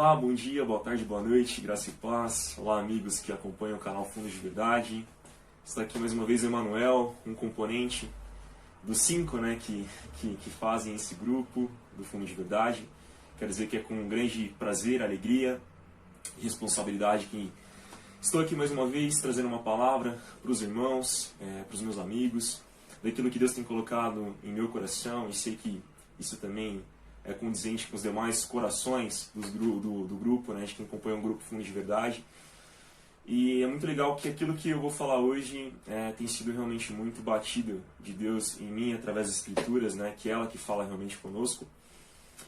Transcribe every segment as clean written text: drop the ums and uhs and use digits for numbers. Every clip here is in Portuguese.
Olá, bom dia, boa tarde, boa noite, graça e paz. Olá, amigos que acompanham o canal Fundo de Verdade. Está aqui mais uma vez o Emanuel, um componente dos 5 que fazem esse grupo do Fundo de Verdade. Quero dizer que é com um grande prazer, alegria e responsabilidade que estou aqui mais uma vez trazendo uma palavra para os irmãos, para os meus amigos, daquilo que Deus tem colocado em meu coração, e sei que isso também é condizente com os demais corações do grupo, de quem acompanha o grupo Fundo de Verdade. E é muito legal que aquilo que eu vou falar hoje tem sido realmente muito batido de Deus em mim através das Escrituras, que é ela que fala realmente conosco.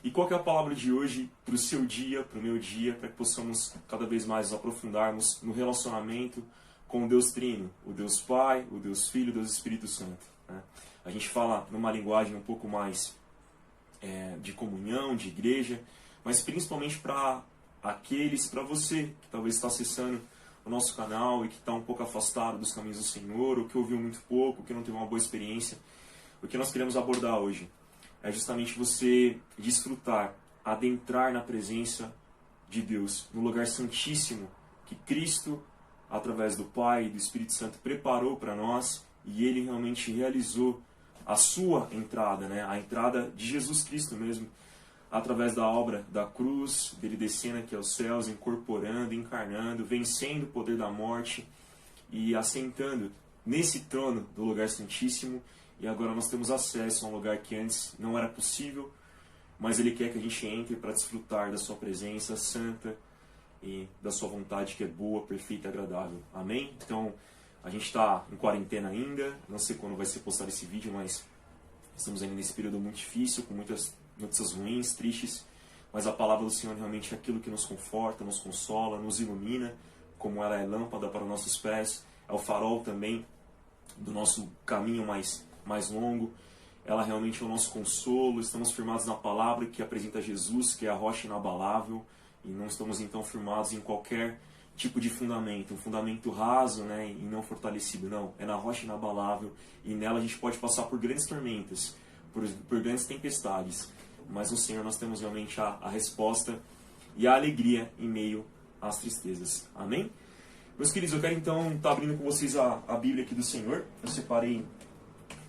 E qual que é a palavra de hoje para o seu dia, para o meu dia, para que possamos cada vez mais nos aprofundarmos no relacionamento com o Deus Trino, o Deus Pai, o Deus Filho, o Deus Espírito Santo. A gente fala numa linguagem um pouco mais de comunhão, de igreja, mas principalmente para você que talvez está acessando o nosso canal e que está um pouco afastado dos caminhos do Senhor, ou que ouviu muito pouco, que não teve uma boa experiência. O que nós queremos abordar hoje é justamente você desfrutar, adentrar na presença de Deus, no lugar santíssimo que Cristo, através do Pai e do Espírito Santo, preparou para nós, e Ele realmente realizou a sua entrada, a entrada de Jesus Cristo mesmo, através da obra da cruz, dele descendo aqui aos céus, incorporando, encarnando, vencendo o poder da morte e assentando nesse trono do lugar santíssimo. E agora nós temos acesso a um lugar que antes não era possível, mas Ele quer que a gente entre para desfrutar da sua presença santa e da sua vontade que é boa, perfeita e agradável. Amém? Então, a gente está em quarentena ainda, não sei quando vai ser postado esse vídeo, mas estamos ainda nesse período muito difícil, com muitas notícias ruins, tristes, mas a palavra do Senhor realmente é aquilo que nos conforta, nos consola, nos ilumina, como ela é lâmpada para os nossos pés, é o farol também do nosso caminho mais longo, ela realmente é o nosso consolo. Estamos firmados na palavra que apresenta Jesus, que é a rocha inabalável, e não estamos então firmados em qualquer tipo de fundamento, um fundamento raso e não fortalecido, não. É na rocha inabalável, e nela a gente pode passar por grandes tormentas, por grandes tempestades, mas no Senhor nós temos realmente a resposta e a alegria em meio às tristezas. Amém? Meus queridos, eu quero então estar abrindo com vocês a Bíblia aqui do Senhor. Eu separei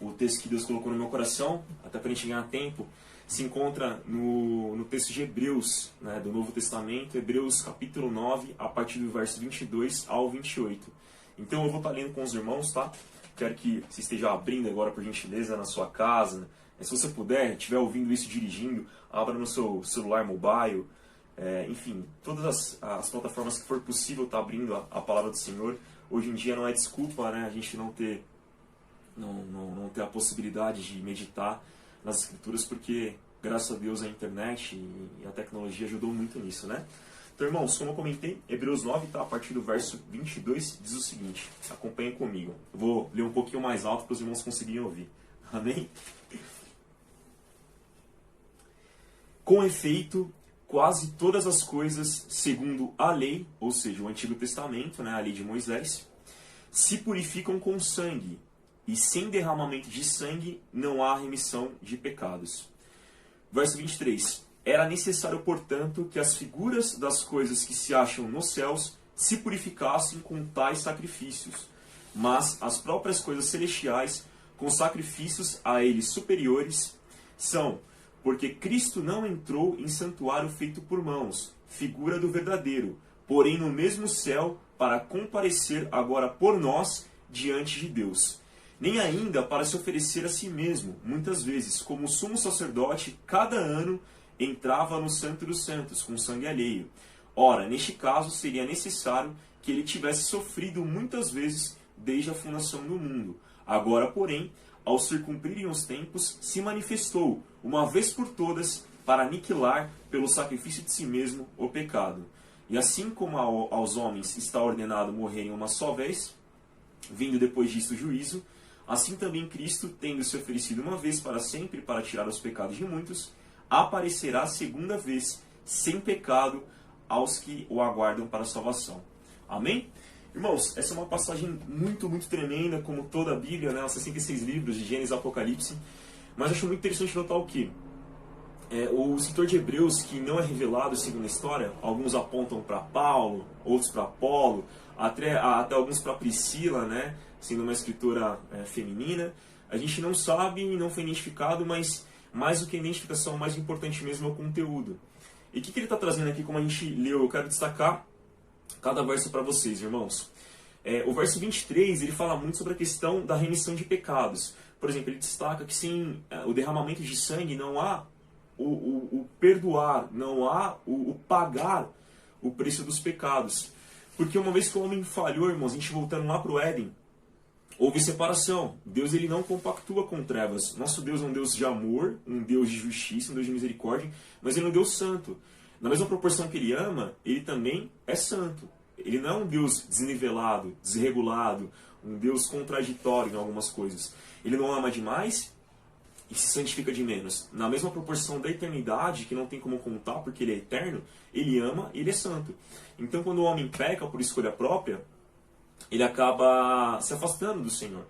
o texto que Deus colocou no meu coração, até para a gente ganhar tempo. Se encontra no texto de Hebreus, do Novo Testamento, Hebreus capítulo 9, a partir do verso 22 ao 28. Então eu vou estar lendo com os irmãos, tá? Quero que você esteja abrindo agora, por gentileza, na sua casa. Se você puder, estiver ouvindo isso dirigindo, abra no seu celular mobile. Enfim, todas as plataformas que for possível estar abrindo a palavra do Senhor. Hoje em dia não é desculpa, a gente não ter a possibilidade de meditar nas Escrituras, porque, graças a Deus, a internet e a tecnologia ajudou muito nisso, Então, irmãos, como eu comentei, Hebreus 9, a partir do verso 22, diz o seguinte, acompanhem comigo. Eu vou ler um pouquinho mais alto para os irmãos conseguirem ouvir. Amém? Com efeito, quase todas as coisas, segundo a lei, ou seja, o Antigo Testamento, a lei de Moisés, se purificam com sangue, e sem derramamento de sangue não há remissão de pecados. Verso 23. Era necessário, portanto, que as figuras das coisas que se acham nos céus se purificassem com tais sacrifícios, mas as próprias coisas celestiais, com sacrifícios a eles superiores, são, porque Cristo não entrou em santuário feito por mãos, figura do verdadeiro, porém no mesmo céu, para comparecer agora por nós diante de Deus. Nem ainda para se oferecer a si mesmo, muitas vezes, como sumo sacerdote, cada ano entrava no Santo dos Santos com sangue alheio. Ora, neste caso, seria necessário que ele tivesse sofrido muitas vezes desde a fundação do mundo. Agora, porém, ao se cumprirem os tempos, se manifestou, uma vez por todas, para aniquilar, pelo sacrifício de si mesmo, o pecado. E assim como aos homens está ordenado morrerem uma só vez, vindo depois disto o juízo, assim também Cristo, tendo se oferecido uma vez para sempre para tirar os pecados de muitos, aparecerá segunda vez, sem pecado, aos que o aguardam para a salvação. Amém? Irmãos, essa é uma passagem muito, muito tremenda, como toda a Bíblia, os 66 livros de Gênesis e Apocalipse, mas acho muito interessante notar o quê? o escritor de Hebreus, que não é revelado segundo a história, alguns apontam para Paulo, outros para Apolo, até alguns para Priscila, né, sendo uma escritora feminina. A gente não sabe, não foi identificado, mas mais do que a identificação, o mais importante mesmo é o conteúdo. E o que ele está trazendo aqui, como a gente leu? Eu quero destacar cada verso para vocês, irmãos. O verso 23, ele fala muito sobre a questão da remissão de pecados. Por exemplo, ele destaca que sem o derramamento de sangue não há o perdoar, não há o pagar o preço dos pecados. Porque uma vez que o homem falhou, irmãos, a gente voltando lá para o Éden, houve separação. Deus, ele não compactua com trevas. Nosso Deus é um Deus de amor, um Deus de justiça, um Deus de misericórdia, mas ele é um Deus santo. Na mesma proporção que ele ama, ele também é santo. Ele não é um Deus desnivelado, desregulado, um Deus contraditório em algumas coisas. Ele não ama demais e se santifica de menos. Na mesma proporção da eternidade, que não tem como contar porque ele é eterno, ele ama e ele é santo. Então, quando o homem peca por escolha própria, ele acaba se afastando do Senhor.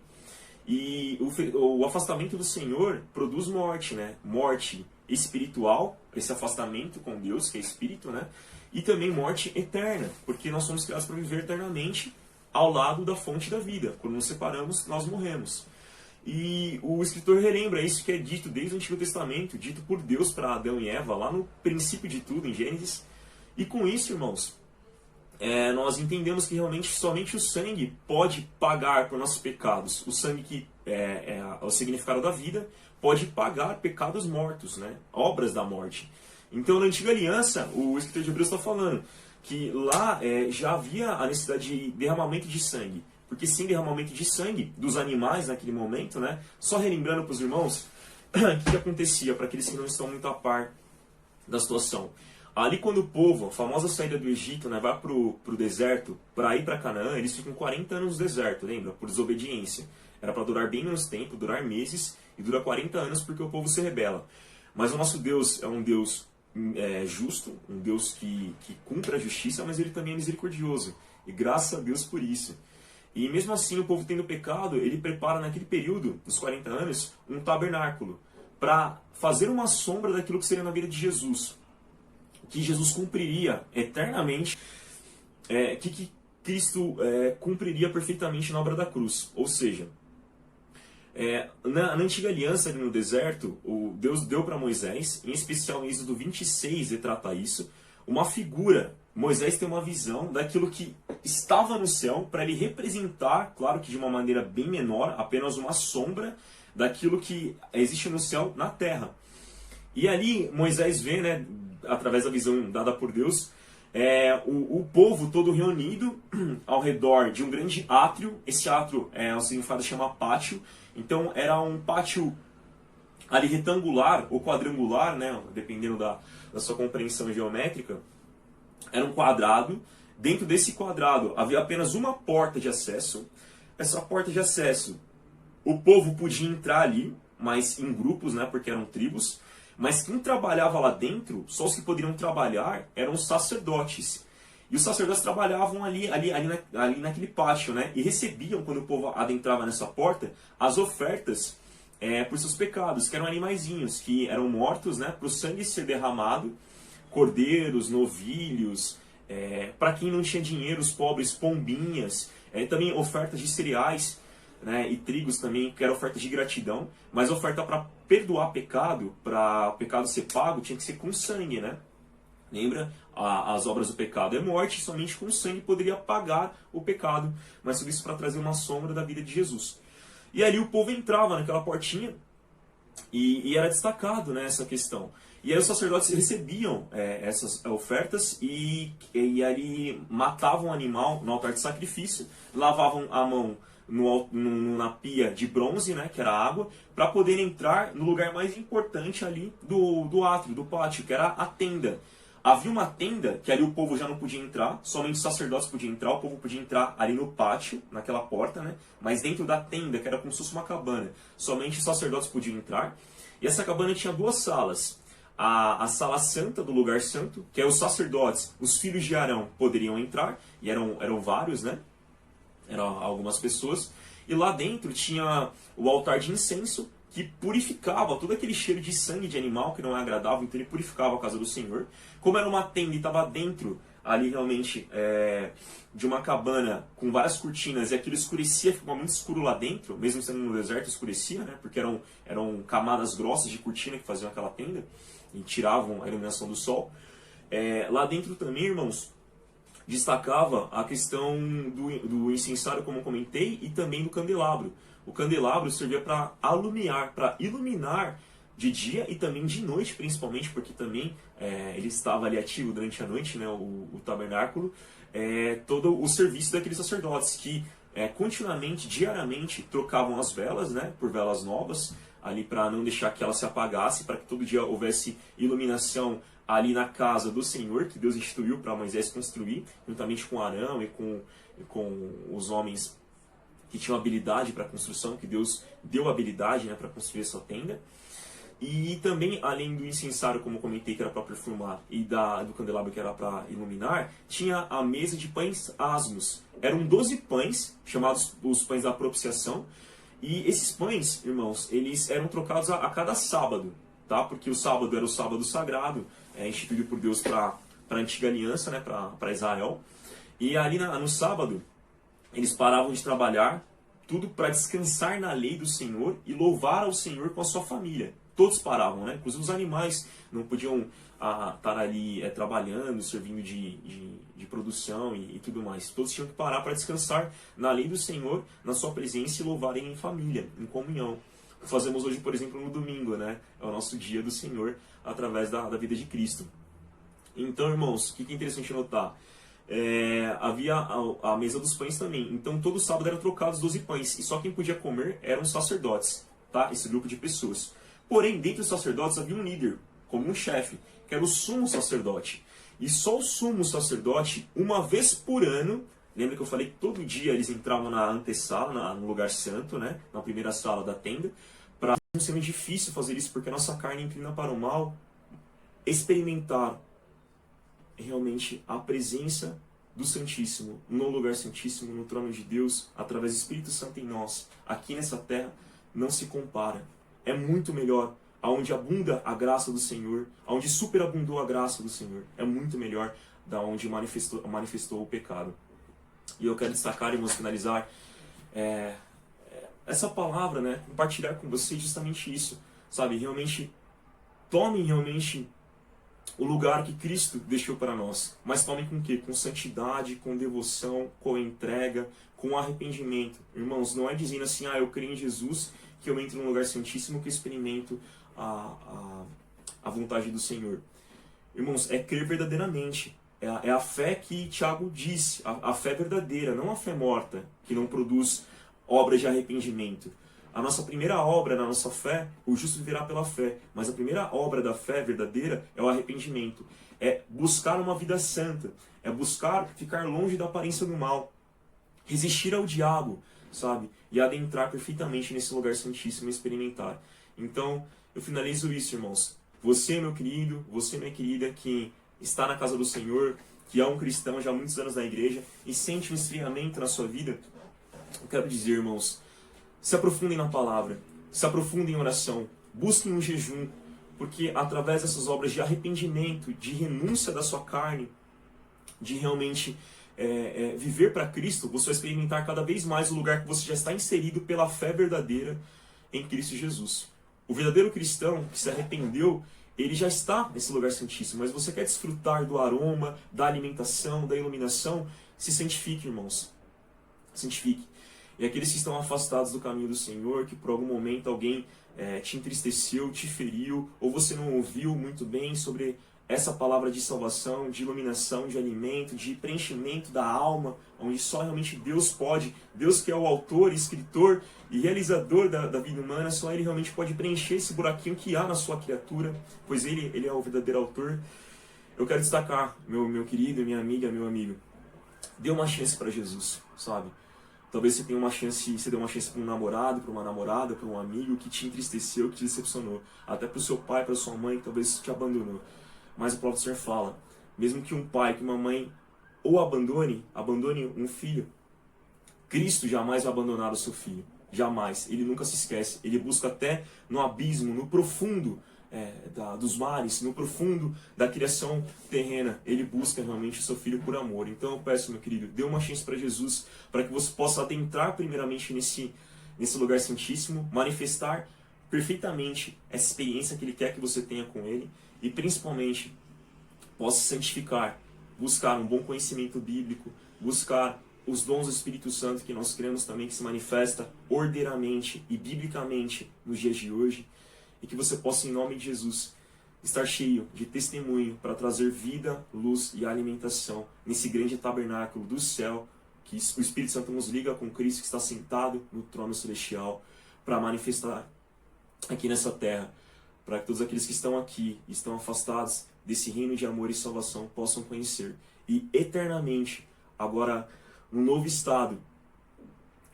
E o afastamento do Senhor produz morte, né? Morte espiritual, esse afastamento com Deus, que é espírito, né? E também morte eterna, porque nós somos criados para viver eternamente ao lado da fonte da vida. Quando nos separamos, nós morremos. E o escritor relembra isso que é dito desde o Antigo Testamento, dito por Deus para Adão e Eva, lá no princípio de tudo, em Gênesis. E com isso, irmãos, nós entendemos que realmente somente o sangue pode pagar por nossos pecados. O sangue que é o significado da vida pode pagar pecados mortos, né? Obras da morte. Então, na Antiga Aliança, o escritor de Hebreus está falando que lá já havia a necessidade de derramamento de sangue. Porque sem derramamento de sangue dos animais naquele momento, né? Só relembrando para os irmãos, o que acontecia para aqueles que não estão muito a par da situação. Ali quando o povo, a famosa saída do Egito, né, vai para o deserto, para ir para Canaã, eles ficam 40 anos no deserto, lembra? Por desobediência. Era para durar bem menos tempo, durar meses, e dura 40 anos porque o povo se rebela. Mas o nosso Deus é um Deus justo, um Deus que cumpre a justiça, mas ele também é misericordioso. E graças a Deus por isso. E mesmo assim, o povo tendo pecado, ele prepara naquele período, dos 40 anos, um tabernáculo, para fazer uma sombra daquilo que seria na vida de Jesus. Que Jesus cumpriria eternamente, que Cristo cumpriria perfeitamente na obra da cruz. Ou seja, na antiga aliança ali no deserto, Deus deu para Moisés, em especial em Êxodo 26 retrata isso, uma figura. Moisés tem uma visão daquilo que estava no céu, para ele representar, claro que de uma maneira bem menor, apenas uma sombra daquilo que existe no céu na terra. E ali Moisés vê, né, através da visão dada por Deus, o povo todo reunido ao redor de um grande átrio. Esse átrio, o significado chama pátio. Então era um pátio ali retangular ou quadrangular, né, dependendo da sua compreensão geométrica. Era um quadrado. Dentro desse quadrado havia apenas uma porta de acesso. Essa porta de acesso, o povo podia entrar ali, mas em grupos, né, porque eram tribos. Mas quem trabalhava lá dentro, só os que poderiam trabalhar, eram os sacerdotes. E os sacerdotes trabalhavam ali naquele pátio, né? E recebiam, quando o povo adentrava nessa porta, as ofertas por seus pecados, que eram animaizinhos, que eram mortos, né? Para o sangue ser derramado, cordeiros, novilhos, para quem não tinha dinheiro, os pobres, pombinhas, também ofertas de cereais, né, e trigos também, que era oferta de gratidão, mas a oferta para perdoar pecado, para o pecado ser pago, tinha que ser com sangue, né? Lembra? As obras do pecado é morte, somente com sangue poderia pagar o pecado, mas tudo isso para trazer uma sombra da vida de Jesus. E ali o povo entrava naquela portinha e era destacado, né, essa questão. E aí os sacerdotes recebiam essas ofertas e ali matavam o animal no altar de sacrifício, lavavam a mão na pia de bronze, né, que era água, para poder entrar no lugar mais importante ali do átrio, do pátio, que era a tenda. Havia uma tenda que ali o povo já não podia entrar, somente os sacerdotes podiam entrar, o povo podia entrar ali no pátio, naquela porta, né, mas dentro da tenda, que era como se fosse uma cabana, somente os sacerdotes podiam entrar. E essa cabana tinha duas salas. A sala santa do lugar santo, que é os sacerdotes, os filhos de Arão poderiam entrar, e eram vários, né? Eram algumas pessoas. E lá dentro tinha o altar de incenso, que purificava todo aquele cheiro de sangue de animal que não é agradável, então ele purificava a casa do Senhor. Como era uma tenda e estava dentro ali realmente de uma cabana com várias cortinas e aquilo escurecia, ficava muito escuro lá dentro, mesmo sendo no deserto escurecia, né? Porque eram camadas grossas de cortina que faziam aquela tenda e tiravam a iluminação do sol. Lá dentro também, irmãos, destacava a questão do incensário, como eu comentei, e também do candelabro. O candelabro servia para alumiar, para iluminar de dia e também de noite, principalmente, porque também ele estava ali ativo durante a noite, né, o tabernáculo, todo o serviço daqueles sacerdotes que continuamente, diariamente, trocavam as velas, né, por velas novas, ali para não deixar que ela se apagasse, para que todo dia houvesse iluminação ali na casa do Senhor, que Deus instituiu para Moisés construir, juntamente com Arão e com os homens que tinham habilidade para a construção, que Deus deu habilidade, né, para construir essa tenda. E também, além do incensário, como eu comentei, que era para perfumar, e do candelabro, que era para iluminar, tinha a mesa de pães asmos. Eram 12 pães, chamados os pães da propiciação, e esses pães, irmãos, eles eram trocados a cada sábado, tá? Porque o sábado era o sábado sagrado, instituído por Deus para a antiga aliança, né, para Israel. E ali no sábado, eles paravam de trabalhar, tudo para descansar na lei do Senhor e louvar ao Senhor com a sua família. Todos paravam, né? Inclusive os animais não podiam estar ali trabalhando, servindo de produção e tudo mais. Todos tinham que parar para descansar na lei do Senhor, na sua presença, e louvarem em família, em comunhão. Fazemos hoje, por exemplo, no domingo, né? É o nosso dia do Senhor, através da vida de Cristo. Então, irmãos, o que é interessante notar? Havia a mesa dos pães também. Então, todo sábado eram trocados 12 pães. E só quem podia comer eram os sacerdotes, tá? Esse grupo de pessoas. Porém, dentre os sacerdotes havia um líder, como um chefe, que era o sumo sacerdote. E só o sumo sacerdote, uma vez por ano, lembra que eu falei que todo dia eles entravam na antessala, no lugar santo, né? Na primeira sala da tenda, para não ser muito difícil fazer isso, porque a nossa carne inclina para o mal, experimentar realmente a presença do Santíssimo, no lugar Santíssimo, no trono de Deus, através do Espírito Santo em nós, aqui nessa terra, não se compara. É muito melhor, aonde abunda a graça do Senhor, aonde superabundou a graça do Senhor, é muito melhor da onde manifestou o pecado. E eu quero destacar, irmãos, finalizar essa palavra, né, compartilhar com vocês justamente isso, sabe, realmente, tomem realmente o lugar que Cristo deixou para nós, mas tomem com o quê? Com santidade, com devoção, com entrega, com arrependimento. Irmãos, não é dizendo assim, eu creio em Jesus, que eu entro num lugar santíssimo, que eu experimento a vontade do Senhor. Irmãos, é crer verdadeiramente. É a fé que Tiago disse, a fé verdadeira, não a fé morta, que não produz obras de arrependimento. A nossa primeira obra na nossa fé, o justo viverá pela fé, mas a primeira obra da fé verdadeira é o arrependimento. É buscar uma vida santa, é buscar ficar longe da aparência do mal, resistir ao diabo, sabe? E adentrar perfeitamente nesse lugar santíssimo e experimentar. Então, eu finalizo isso, irmãos. Você, meu querido, você, minha querida, que está na casa do Senhor, que é um cristão já há muitos anos na igreja e sente um esfriamento na sua vida, eu quero dizer, irmãos, se aprofundem na palavra, se aprofundem em oração, busquem um jejum, porque através dessas obras de arrependimento, de renúncia da sua carne, de realmente viver para Cristo, você vai experimentar cada vez mais o lugar que você já está inserido pela fé verdadeira em Cristo Jesus. O verdadeiro cristão que se arrependeu, ele já está nesse lugar santíssimo, mas você quer desfrutar do aroma, da alimentação, da iluminação, se santifique, irmãos. Santifique. E aqueles que estão afastados do caminho do Senhor, que por algum momento alguém te entristeceu, te feriu, ou você não ouviu muito bem sobre essa palavra de salvação, de iluminação, de alimento, de preenchimento da alma, onde só realmente Deus pode, Deus que é o autor, escritor e realizador da vida humana, só Ele realmente pode preencher esse buraquinho que há na sua criatura, pois Ele é o verdadeiro autor. Eu quero destacar, meu querido, minha amiga, meu amigo, dê uma chance para Jesus, sabe? Talvez você tenha uma chance, você deu uma chance para um namorado, para uma namorada, para um amigo que te entristeceu, que te decepcionou. Até para o seu pai, para sua mãe, que talvez te abandonou. Mas a palavra do Senhor fala, mesmo que um pai, que uma mãe ou abandone um filho, Cristo jamais vai abandonar o seu filho. jamais. Ele nunca se esquece. Ele busca até no abismo, no profundo dos mares, no profundo da criação terrena. Ele busca realmente o seu filho por amor. Então eu peço, meu querido, dê uma chance para Jesus, para que você possa adentrar primeiramente nesse lugar santíssimo, manifestar perfeitamente essa experiência que Ele quer que você tenha com Ele, e principalmente possa santificar, buscar um bom conhecimento bíblico, buscar os dons do Espírito Santo, que nós cremos também que se manifesta ordeiramente e biblicamente nos dias de hoje, e que você possa, em nome de Jesus, estar cheio de testemunho para trazer vida, luz e alimentação nesse grande tabernáculo do céu, que o Espírito Santo nos liga com Cristo, que está sentado no trono celestial, para manifestar aqui nessa terra, para que todos aqueles que estão aqui, estão afastados desse reino de amor e salvação, possam conhecer. E eternamente, agora, um novo estado,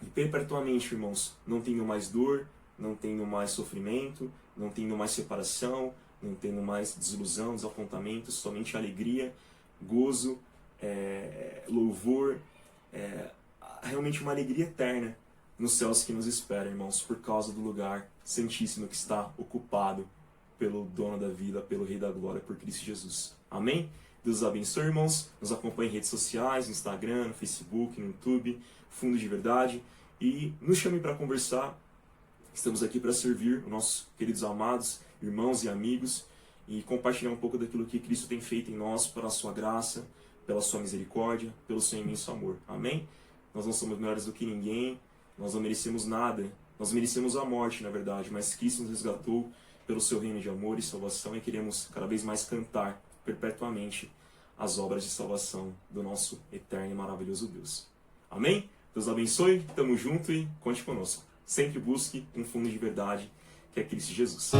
e perpetuamente, irmãos, não tenho mais dor, não tenho mais sofrimento, não tenho mais separação, não tenho mais desilusão, desapontamento, somente alegria, gozo, louvor, realmente uma alegria eterna nos céus que nos espera, irmãos, por causa do lugar santíssimo que está ocupado pelo dono da vida, pelo Rei da Glória, por Cristo Jesus. Amém? Deus os abençoe, irmãos. Nos acompanhe em redes sociais, no Instagram, no Facebook, no YouTube, Fundo de Verdade. E nos chame para conversar. Estamos aqui para servir os nossos queridos amados, irmãos e amigos, e compartilhar um pouco daquilo que Cristo tem feito em nós, pela sua graça, pela sua misericórdia, pelo seu imenso amor. Amém? Nós não somos melhores do que ninguém, nós não merecemos nada, nós merecemos a morte, na verdade, mas Cristo nos resgatou pelo seu reino de amor e salvação, e queremos cada vez mais cantar perpetuamente as obras de salvação do nosso eterno e maravilhoso Deus. Amém? Deus abençoe, tamo junto e conte conosco. Sempre busque um fundo de verdade, que é Cristo Jesus.